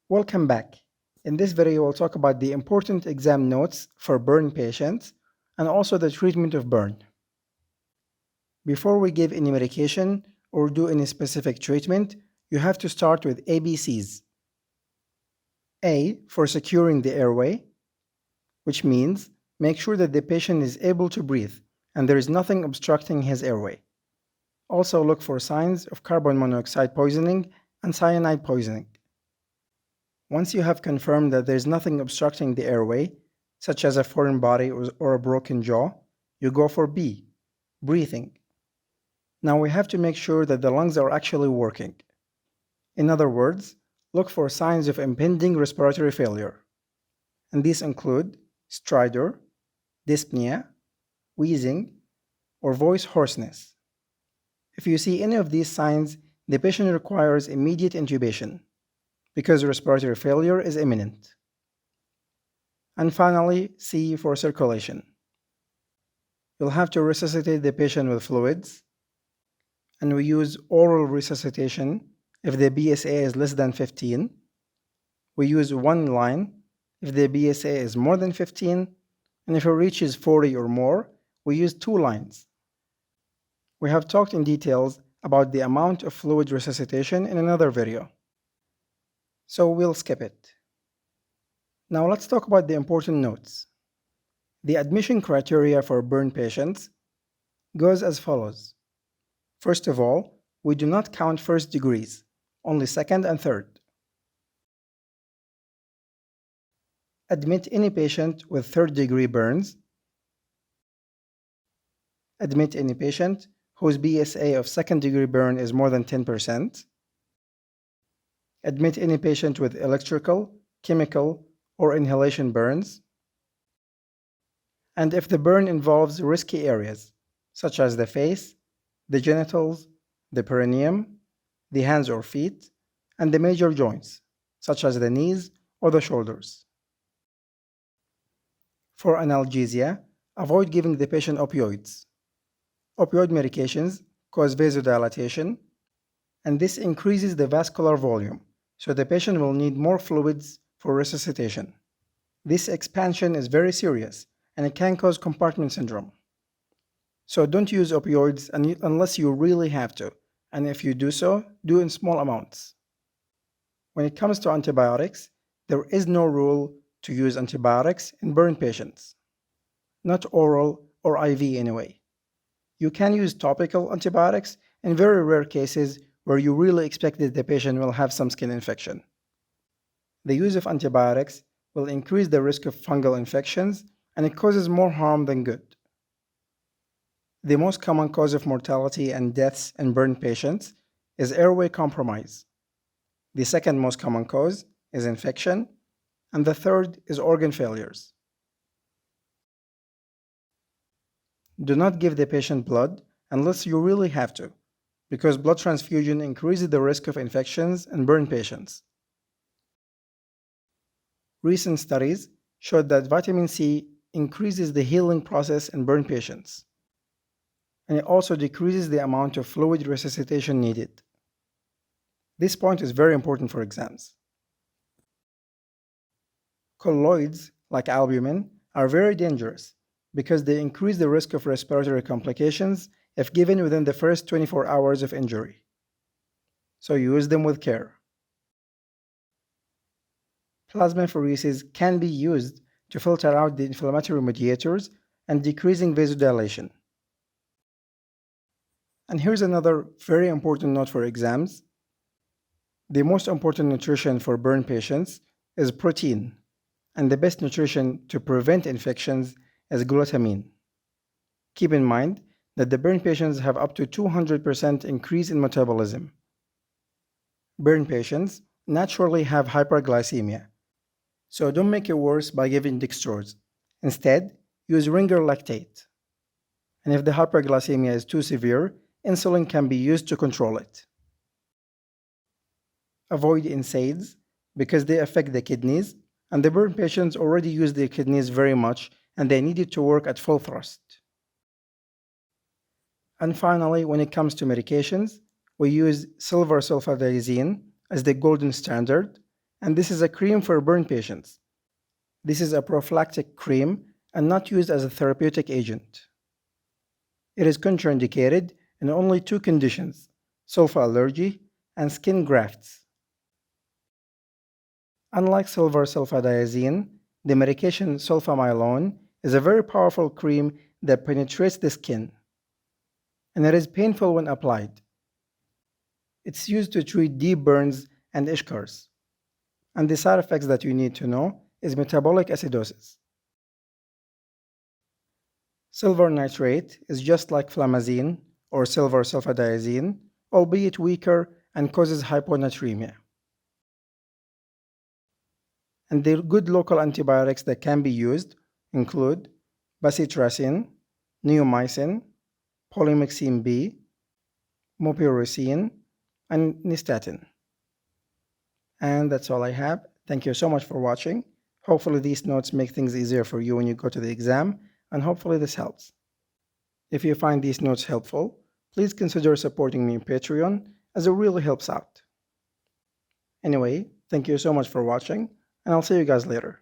Welcome back. In this video, we'll talk about the important exam notes for burn patients and also the treatment of burn. Before we give any medication or do any specific treatment, you have to start with ABCs. A for securing the airway, which means make sure that the patient is able to breathe and there is nothing obstructing his airway. Also look for signs of carbon monoxide poisoning and cyanide poisoning. Once you have confirmed that there is nothing obstructing the airway, such as a foreign body or a broken jaw, you go for B, breathing. Now we have to make sure that the lungs are actually working. In other words, look for signs of impending respiratory failure. And these include stridor, dyspnea, wheezing, or voice hoarseness. If you see any of these signs, the patient requires immediate intubation, because respiratory failure is imminent. And finally, C for circulation. You'll have to resuscitate the patient with fluids, and we use oral resuscitation if the BSA is less than 15. We use one line if the BSA is more than 15, and if it reaches 40 or more, we use two lines. We have talked in details about the amount of fluid resuscitation in another video, so we'll skip it. Now let's talk about the important notes. The admission criteria for burn patients goes as follows. First of all, we do not count first degrees, only second and third. Admit any patient with third-degree burns. Admit any patient whose BSA of second-degree burn is more than 10%. Admit any patient with electrical, chemical, or inhalation burns. And if the burn involves risky areas, such as the face, the genitals, the perineum, the hands or feet, and the major joints, such as the knees or the shoulders. For analgesia, avoid giving the patient opioids. Opioid medications cause vasodilatation, and this increases the vascular volume, so the patient will need more fluids for resuscitation. This expansion is very serious, and it can cause compartment syndrome. So don't use opioids unless you really have to, and if you do so, do in small amounts. When it comes to antibiotics, there is no rule to use antibiotics in burn patients. Not oral or IV anyway. You can use topical antibiotics in very rare cases where you really expect that the patient will have some skin infection. The use of antibiotics will increase the risk of fungal infections, and it causes more harm than good. The most common cause of mortality and deaths in burn patients is airway compromise. The second most common cause is infection, and the third is organ failures. Do not give the patient blood unless you really have to, because blood transfusion increases the risk of infections in burn patients. Recent studies showed that vitamin C increases the healing process in burn patients, and it also decreases the amount of fluid resuscitation needed. This point is very important for exams. Colloids, like albumin, are very dangerous because they increase the risk of respiratory complications if given within the first 24 hours of injury. So use them with care. Plasmapheresis can be used to filter out the inflammatory mediators and decreasing vasodilation. And here's another very important note for exams. The most important nutrition for burn patients is protein, and the best nutrition to prevent infections is glutamine. Keep in mind that the burn patients have up to 200% increase in metabolism. Burn patients naturally have hyperglycemia, so don't make it worse by giving dextrose. Instead, use ringer lactate. And if the hyperglycemia is too severe, insulin can be used to control it. Avoid NSAIDs because they affect the kidneys, and the burn patients already use their kidneys very much and they need it to work at full thrust. And finally, when it comes to medications, we use silver sulfadiazine as the golden standard, And this is a cream for burn patients. This is a prophylactic cream and not used as a therapeutic agent. It is contraindicated in only two conditions: sulfa allergy and skin grafts. Unlike silver sulfadiazine, the medication sulfamylone is a very powerful cream that penetrates the skin, and it is painful when applied. It's used to treat deep burns and eschars. And the side effects that you need to know is metabolic acidosis. Silver nitrate is just like flamazine or silver sulfadiazine, albeit weaker and causes hyponatremia. And the good local antibiotics that can be used include bacitracin, neomycin, polymyxin B, mupirocin, and nystatin. And that's all I have. Thank you so much for watching. Hopefully these notes make things easier for you when you go to the exam, and hopefully this helps. If you find these notes helpful, please consider supporting me on Patreon, as it really helps out. Anyway, thank you so much for watching, and I'll see you guys later.